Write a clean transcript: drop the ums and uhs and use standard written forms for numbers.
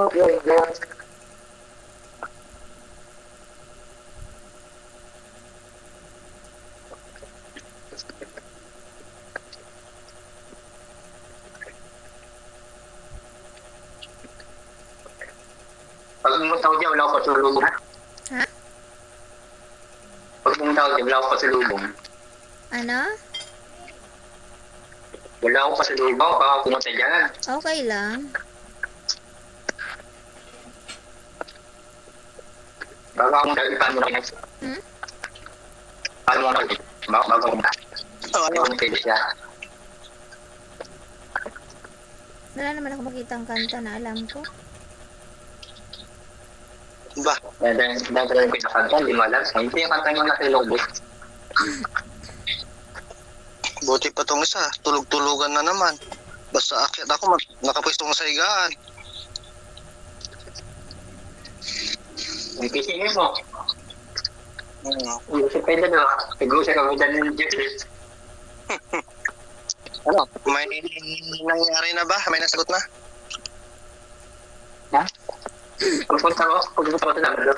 Pag bumutaw dyan, wala ko pasulubong. Ha? Pag bumutaw dyan, wala ko pasulubong. Ano? Wala ko pasulubong, baka pumunta dyan. Okay lang. Baka akong ipan mo na Hmm? paano mo natin? Bago pumunta. Ano pwede siya? Wala naman ako makitang kanta na alam ko. Ba? Dahil ko sa kanta, hindi mo alam. Hindi yung kanta mo na kay Lobos. Buti pa tong isa, tulog-tulugan na naman. Basta akyat ako, nakapwestong sa higaan. Ang kisingin mo. Hmm. Gusto pwede na. Nag-uusap kami dyan ng Jeffrey. Ano? May nangyari na ba? May nasagot na? Ha? Pagpunta ko sa Labrador.